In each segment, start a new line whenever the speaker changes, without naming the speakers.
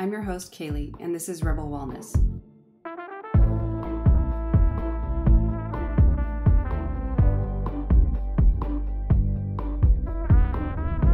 I'm your host, Kaylee, and this is Rebel Wellness.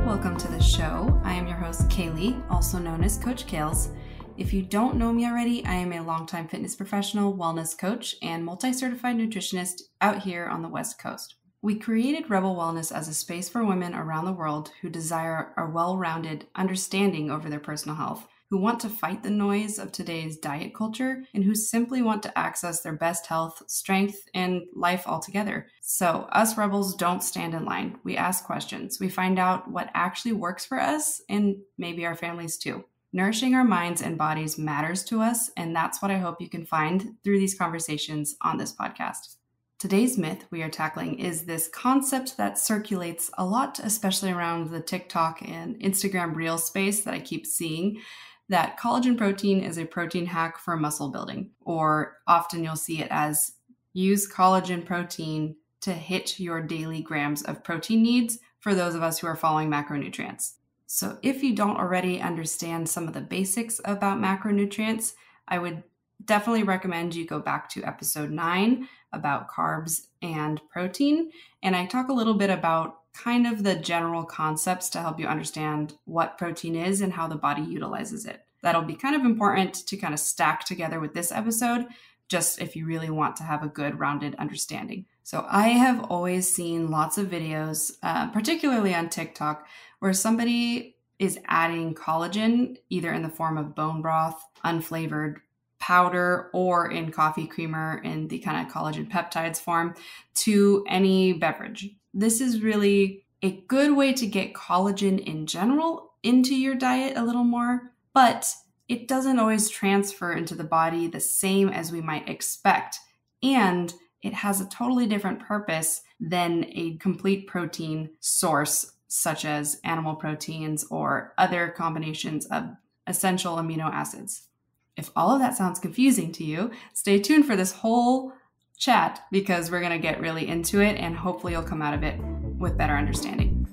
Welcome to the show. I am your host, Kaylee, also known as Coach Kales. If you don't know me already, I am a longtime fitness professional, wellness coach, and multi-certified nutritionist out here on the West Coast. We created Rebel Wellness as a space for women around the world who desire a well-rounded understanding over their personal health, who want to fight the noise of today's diet culture, and who simply want to access their best health, strength, and life altogether. So us rebels don't stand in line. We ask questions. We find out what actually works for us and maybe our families too. Nourishing our minds and bodies matters to us, and that's what I hope you can find through these conversations on this podcast. Today's myth we are tackling is this concept that circulates a lot, especially around the TikTok and Instagram Reel space that I keep seeing, that collagen protein is a protein hack for muscle building, or often you'll see it as use collagen protein to hit your daily grams of protein needs for those of us who are following macronutrients. So if you don't already understand some of the basics about macronutrients, I would definitely recommend you go back to episode 9 about carbs and protein. And I talk a little bit about kind of the general concepts to help you understand what protein is and how the body utilizes it. That'll be kind of important to kind of stack together with this episode, just if you really want to have a good rounded understanding. So I have always seen lots of videos, particularly on TikTok, where somebody is adding collagen either in the form of bone broth, unflavored powder, or in coffee creamer in the kind of collagen peptides form to any beverage. This is really a good way to get collagen in general into your diet a little more, but it doesn't always transfer into the body the same as we might expect. And it has a totally different purpose than a complete protein source, such as animal proteins or other combinations of essential amino acids. If all of that sounds confusing to you, stay tuned for this whole chat because we're going to get really into it and hopefully you'll come out of it with better understanding.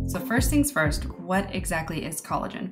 So first things first, what exactly is collagen?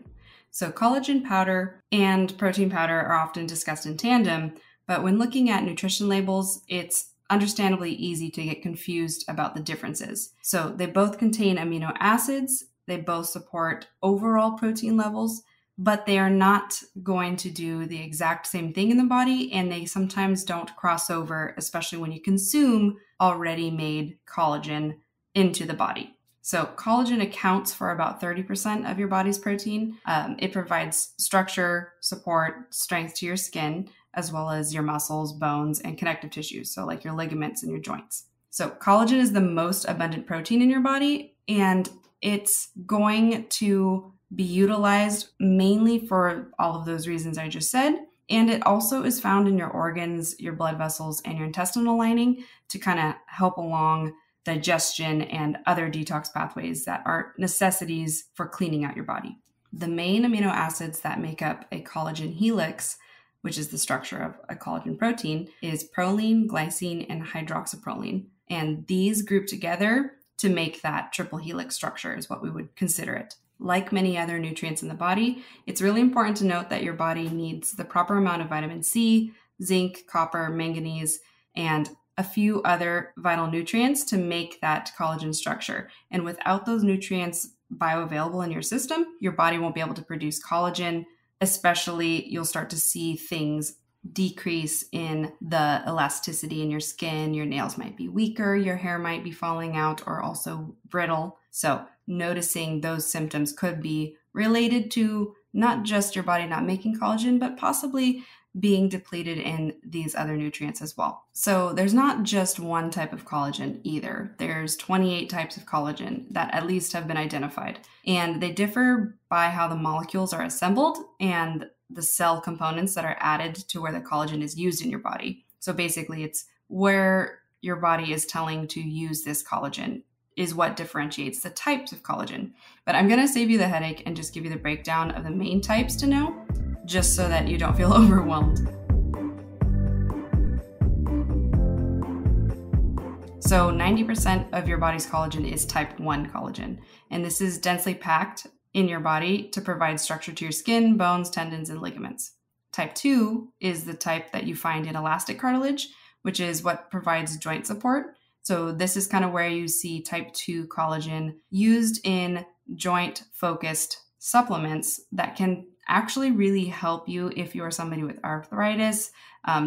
So collagen powder and protein powder are often discussed in tandem, but when looking at nutrition labels, it's understandably easy to get confused about the differences. So they both contain amino acids. They both support overall protein levels, but they are not going to do the exact same thing in the body, and they sometimes don't cross over, especially when you consume already made collagen into the body. So collagen accounts for about 30% of your body's protein. It provides structure, support, strength to your skin, as well as your muscles, bones, and connective tissues, so like your ligaments and your joints. So collagen is the most abundant protein in your body, and it's going to be utilized mainly for all of those reasons I just said. And it also is found in your organs, your blood vessels, and your intestinal lining to kind of help along digestion and other detox pathways that are necessities for cleaning out your body. The main amino acids that make up a collagen helix, which is the structure of a collagen protein, is proline, glycine, and hydroxyproline. And these group together to make that triple helix structure is what we would consider it. Like many other nutrients in the body, it's really important to note that your body needs the proper amount of vitamin C, zinc, copper, manganese, and a few other vital nutrients to make that collagen structure. And without those nutrients bioavailable in your system, your body won't be able to produce collagen. Especially, you'll start to see things decrease in the elasticity in your skin. Your nails might be weaker, your hair might be falling out, or also brittle. So noticing those symptoms could be related to not just your body not making collagen, but possibly being depleted in these other nutrients as well. So there's not just one type of collagen either. There's 28 types of collagen that at least have been identified. And they differ by how the molecules are assembled and the cell components that are added to where the collagen is used in your body. So basically it's where your body is telling to use this collagen is what differentiates the types of collagen. But I'm going to save you the headache and just give you the breakdown of the main types to know, just so that you don't feel overwhelmed. So 90% of your body's collagen is type 1 collagen, and this is densely packed in your body to provide structure to your skin, bones, tendons, and ligaments. Type 2 is the type that you find in elastic cartilage, which is what provides joint support. So this is kind of where you see type 2 collagen used in joint-focused supplements that can actually really help you if you are somebody with arthritis,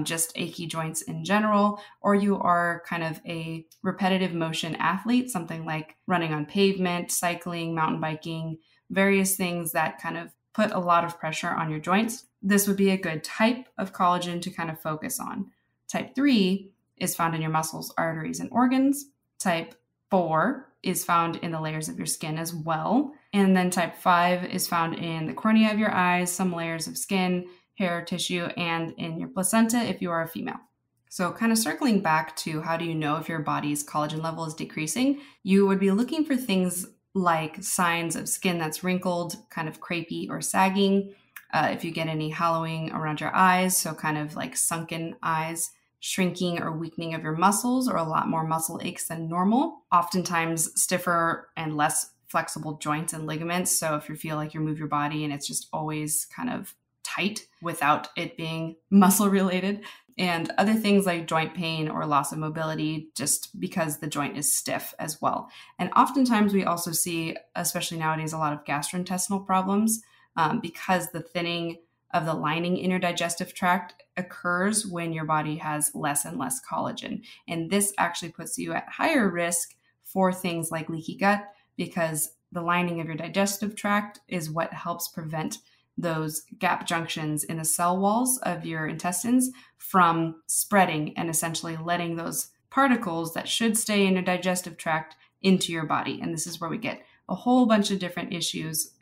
just achy joints in general, or you are kind of a repetitive motion athlete, something like running on pavement, cycling, mountain biking, various things that kind of put a lot of pressure on your joints. This would be a good type of collagen to kind of focus on. Type 3 is found in your muscles, arteries, and organs. Type 4 is found in the layers of your skin as well. And then type 5 is found in the cornea of your eyes, some layers of skin, hair, tissue, and in your placenta if you are a female. So kind of circling back to how do you know if your body's collagen level is decreasing, you would be looking for things like signs of skin that's wrinkled, kind of crepey or sagging. If you get any hollowing around your eyes, so kind of like sunken eyes, shrinking or weakening of your muscles, or a lot more muscle aches than normal, oftentimes stiffer and less flexible joints and ligaments. So if you feel like you move your body and it's just always kind of tight without it being muscle related, and other things like joint pain or loss of mobility just because the joint is stiff as well. And oftentimes we also see, especially nowadays, a lot of gastrointestinal problems because the thinning of the lining in your digestive tract occurs when your body has less and less collagen. And this actually puts you at higher risk for things like leaky gut, because the lining of your digestive tract is what helps prevent those gap junctions in the cell walls of your intestines from spreading and essentially letting those particles that should stay in your digestive tract into your body. And this is where we get a whole bunch of different issues.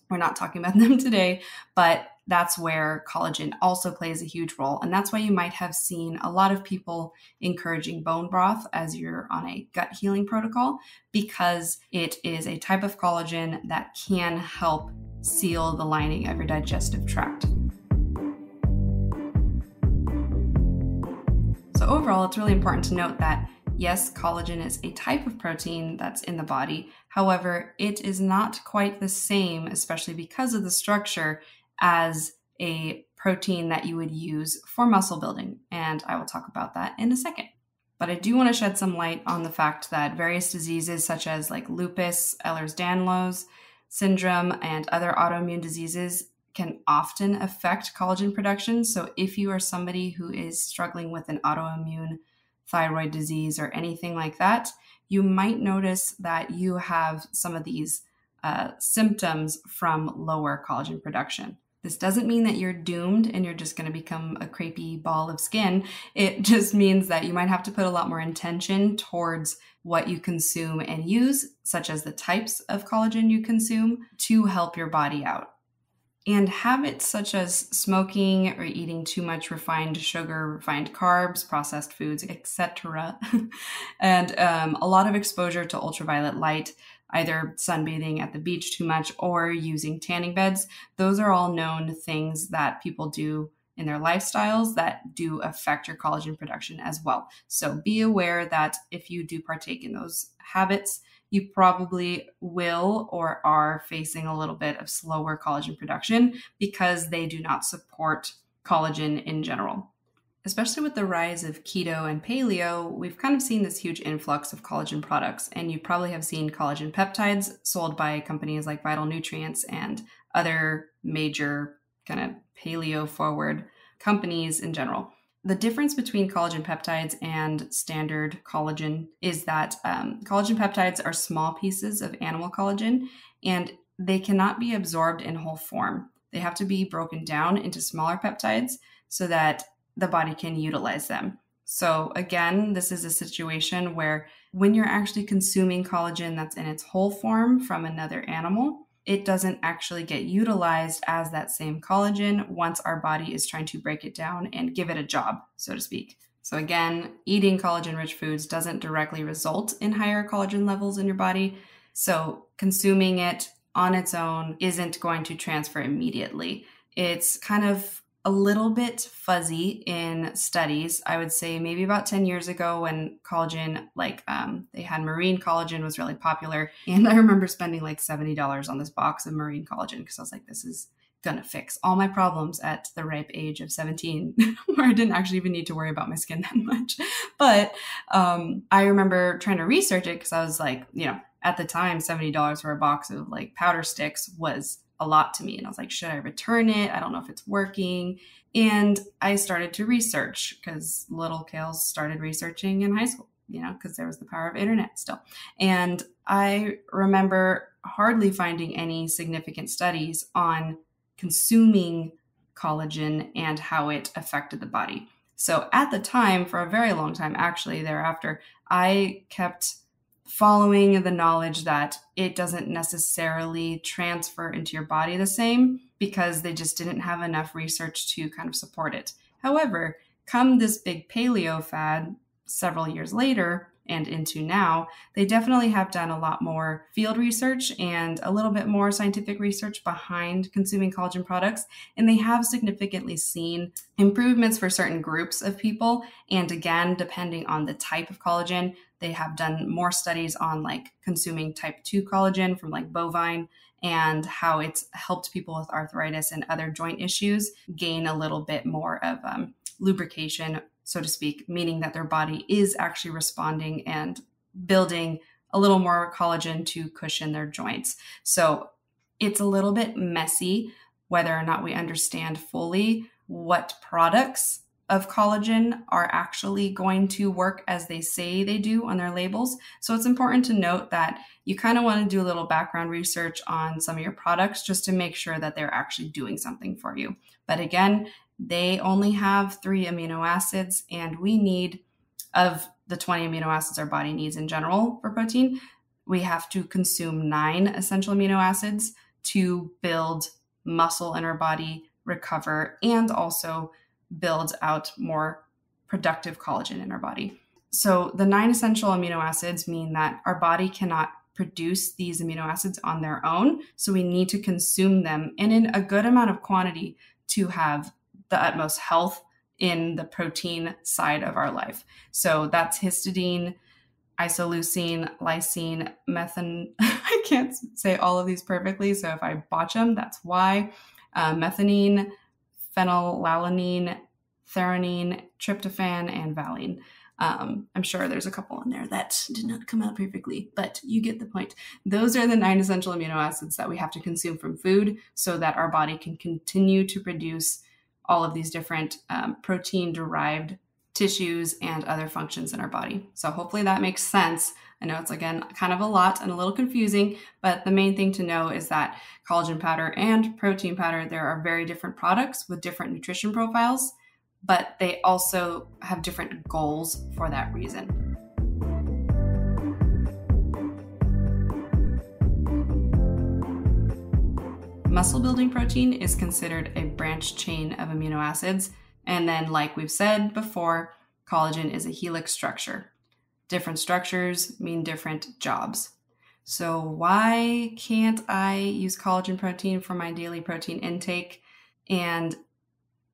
We're not talking about them today, but that's where collagen also plays a huge role. And that's why you might have seen a lot of people encouraging bone broth as you're on a gut healing protocol, because it is a type of collagen that can help seal the lining of your digestive tract. So overall, it's really important to note that yes, collagen is a type of protein that's in the body. However, it is not quite the same, especially because of the structure, as a protein that you would use for muscle building. And I will talk about that in a second. But I do want to shed some light on the fact that various diseases such as like lupus, Ehlers-Danlos syndrome, and other autoimmune diseases can often affect collagen production. So if you are somebody who is struggling with an autoimmune thyroid disease or anything like that, you might notice that you have some of these symptoms from lower collagen production. This doesn't mean that you're doomed and you're just going to become a crepey ball of skin. It just means that you might have to put a lot more intention towards what you consume and use, such as the types of collagen you consume, to help your body out. And habits such as smoking or eating too much refined sugar, refined carbs, processed foods, etc., and a lot of exposure to ultraviolet light, either sunbathing at the beach too much or using tanning beds, those are all known things that people do in their lifestyles that do affect your collagen production as well. So be aware that if you do partake in those habits, you probably will or are facing a little bit of slower collagen production because they do not support collagen in general. Especially with the rise of keto and paleo, we've kind of seen this huge influx of collagen products, and you probably have seen collagen peptides sold by companies like Vital Nutrients and other major kind of paleo forward companies in general. The difference between collagen peptides and standard collagen is that collagen peptides are small pieces of animal collagen, and they cannot be absorbed in whole form. They have to be broken down into smaller peptides so that the body can utilize them. So again, this is a situation where when you're actually consuming collagen that's in its whole form from another animal, it doesn't actually get utilized as that same collagen once our body is trying to break it down and give it a job, so to speak. So again, eating collagen-rich foods doesn't directly result in higher collagen levels in your body. So consuming it on its own isn't going to transfer immediately. It's kind of a little bit fuzzy in studies. I would say maybe about 10 years ago when collagen, they had marine collagen was really popular. And I remember spending like $70 on this box of marine collagen because I was like, this is gonna fix all my problems at the ripe age of 17, where I didn't actually even need to worry about my skin that much. But I remember trying to research it because I was like, at the time, $70 for a box of like powder sticks was a lot to me. And I was like, should I return it? I don't know if it's working. And I started to research because little Kales started researching in high school, because there was the power of internet still. And I remember hardly finding any significant studies on consuming collagen and how it affected the body. So at the time, for a very long time, actually thereafter, I kept following the knowledge that it doesn't necessarily transfer into your body the same because they just didn't have enough research to kind of support it. However, come this big paleo fad several years later and into now, they definitely have done a lot more field research and a little bit more scientific research behind consuming collagen products. And they have significantly seen improvements for certain groups of people. And again, depending on the type of collagen, they have done more studies on like consuming type 2 collagen from like bovine and how it's helped people with arthritis and other joint issues gain a little bit more of lubrication, so to speak, meaning that their body is actually responding and building a little more collagen to cushion their joints. So it's a little bit messy whether or not we understand fully what products of collagen are actually going to work as they say they do on their labels. So it's important to note that you kind of want to do a little background research on some of your products just to make sure that they're actually doing something for you. But again, they only have 3 amino acids, and we need, of the 20 amino acids our body needs in general for protein, we have to consume 9 essential amino acids to build muscle in our body, recover, and also build out more productive collagen in our body. So the 9 essential amino acids mean that our body cannot produce these amino acids on their own. So we need to consume them and in a good amount of quantity to have the utmost health in the protein side of our life. So that's histidine, isoleucine, lysine, methan. I can't say all of these perfectly, so if I botch them, that's why. Methionine, phenylalanine, threonine, tryptophan, and valine. I'm sure there's a couple in there that did not come out perfectly, but you get the point. Those are the 9 essential amino acids that we have to consume from food so that our body can continue to produce all of these different protein-derived tissues and other functions in our body. So hopefully that makes sense. I know it's, again, kind of a lot and a little confusing, but the main thing to know is that collagen powder and protein powder, there are very different products with different nutrition profiles, but they also have different goals for that reason. Muscle building protein is considered a branched chain of amino acids. And then, like we've said before, collagen is a helix structure. Different structures mean different jobs. So why can't I use collagen protein for my daily protein intake? And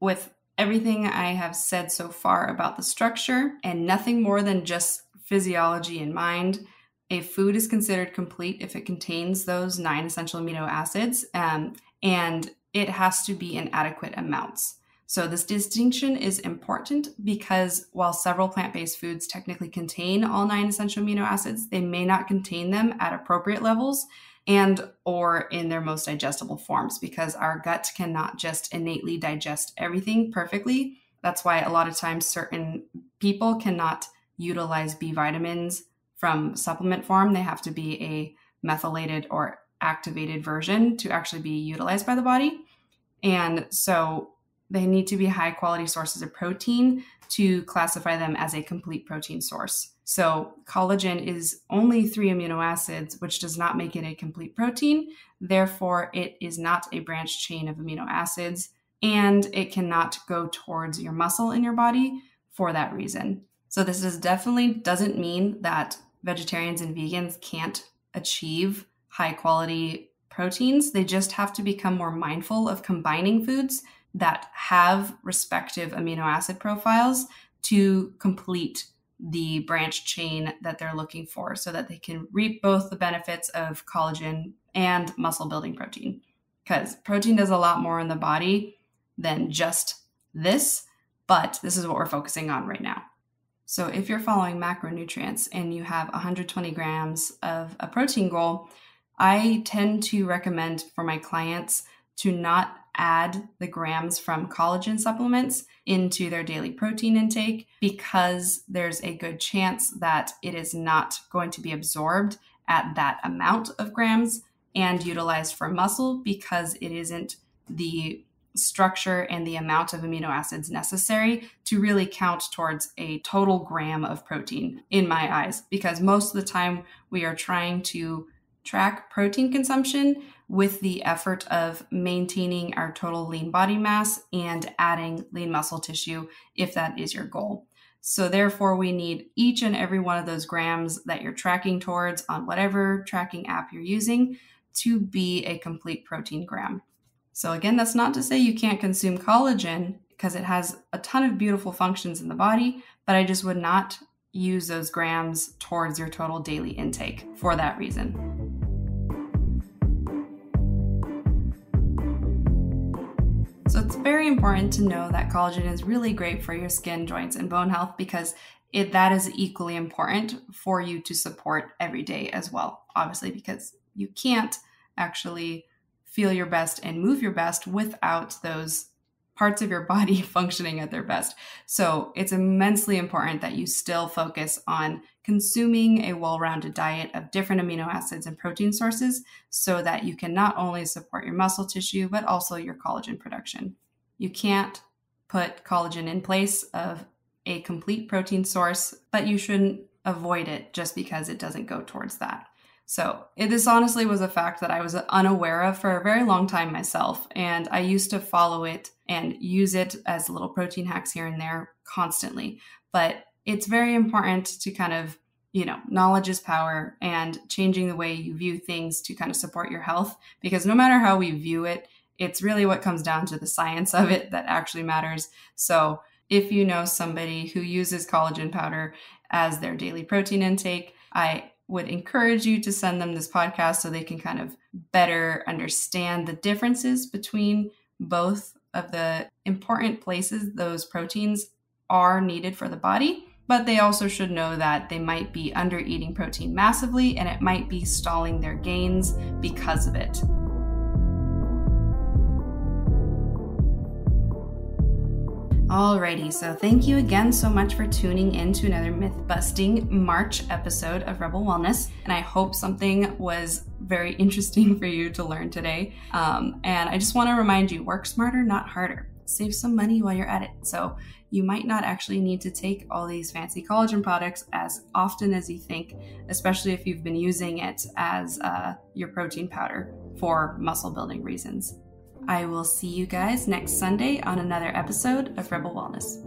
with everything I have said so far about the structure and nothing more than just physiology in mind, a food is considered complete if it contains those 9 essential amino acids, and it has to be in adequate amounts. So this distinction is important because while several plant-based foods technically contain all 9 essential amino acids, they may not contain them at appropriate levels and or in their most digestible forms because our gut cannot just innately digest everything perfectly. That's why a lot of times certain people cannot utilize B vitamins from supplement form. They have to be a methylated or activated version to actually be utilized by the body. And so they need to be high quality sources of protein to classify them as a complete protein source. So collagen is only 3 amino acids, which does not make it a complete protein. Therefore, it is not a branched chain of amino acids, and it cannot go towards your muscle in your body for that reason. So this definitely doesn't mean that vegetarians and vegans can't achieve high quality proteins. They just have to become more mindful of combining foods, that have respective amino acid profiles to complete the branch chain that they're looking for so that they can reap both the benefits of collagen and muscle building protein. Because protein does a lot more in the body than just this, but this is what we're focusing on right now. So if you're following macronutrients and you have 120 grams of a protein goal, I tend to recommend for my clients to not add the grams from collagen supplements into their daily protein intake because there's a good chance that it is not going to be absorbed at that amount of grams and utilized for muscle because it isn't the structure and the amount of amino acids necessary to really count towards a total gram of protein in my eyes, because most of the time we are trying to track protein consumption with the effort of maintaining our total lean body mass and adding lean muscle tissue if that is your goal. So therefore, we need each and every one of those grams that you're tracking towards on whatever tracking app you're using to be a complete protein gram. So again, that's not to say you can't consume collagen because it has a ton of beautiful functions in the body, but I just would not use those grams towards your total daily intake for that reason. So it's very important to know that collagen is really great for your skin, joints, and bone health because that is equally important for you to support every day as well. Obviously, because you can't actually feel your best and move your best without those parts of your body functioning at their best. So it's immensely important that you still focus on consuming a well-rounded diet of different amino acids and protein sources so that you can not only support your muscle tissue, but also your collagen production. You can't put collagen in place of a complete protein source, but you shouldn't avoid it just because it doesn't go towards that. So this honestly was a fact that I was unaware of for a very long time myself, and I used to follow it and use it as little protein hacks here and there constantly. But it's very important to kind of, knowledge is power, and changing the way you view things to kind of support your health, because no matter how we view it, it's really what comes down to the science of it that actually matters. So if you know somebody who uses collagen powder as their daily protein intake, I would encourage you to send them this podcast so they can kind of better understand the differences between both of the important places those proteins are needed for the body, but they also should know that they might be under eating protein massively and it might be stalling their gains because of it. Alrighty, so thank you again so much for tuning in to another myth-busting March episode of Rebel Wellness, and I hope something was very interesting for you to learn today. And I just want to remind you, work smarter, not harder. Save some money while you're at it. So you might not actually need to take all these fancy collagen products as often as you think, especially if you've been using it as your protein powder for muscle building reasons. I will see you guys next Sunday on another episode of Rebel Wellness.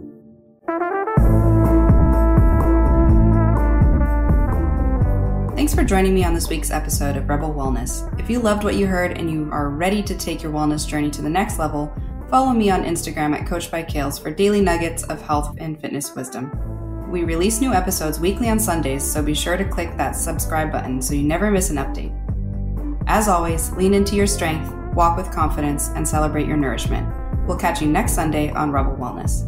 Thanks for joining me on this week's episode of Rebel Wellness. If you loved what you heard and you are ready to take your wellness journey to the next level, follow me on Instagram at Coach by Kales for daily nuggets of health and fitness wisdom. We release new episodes weekly on Sundays, so be sure to click that subscribe button so you never miss an update. As always, lean into your strength, walk with confidence, and celebrate your nourishment. We'll catch you next Sunday on Rebel Wellness.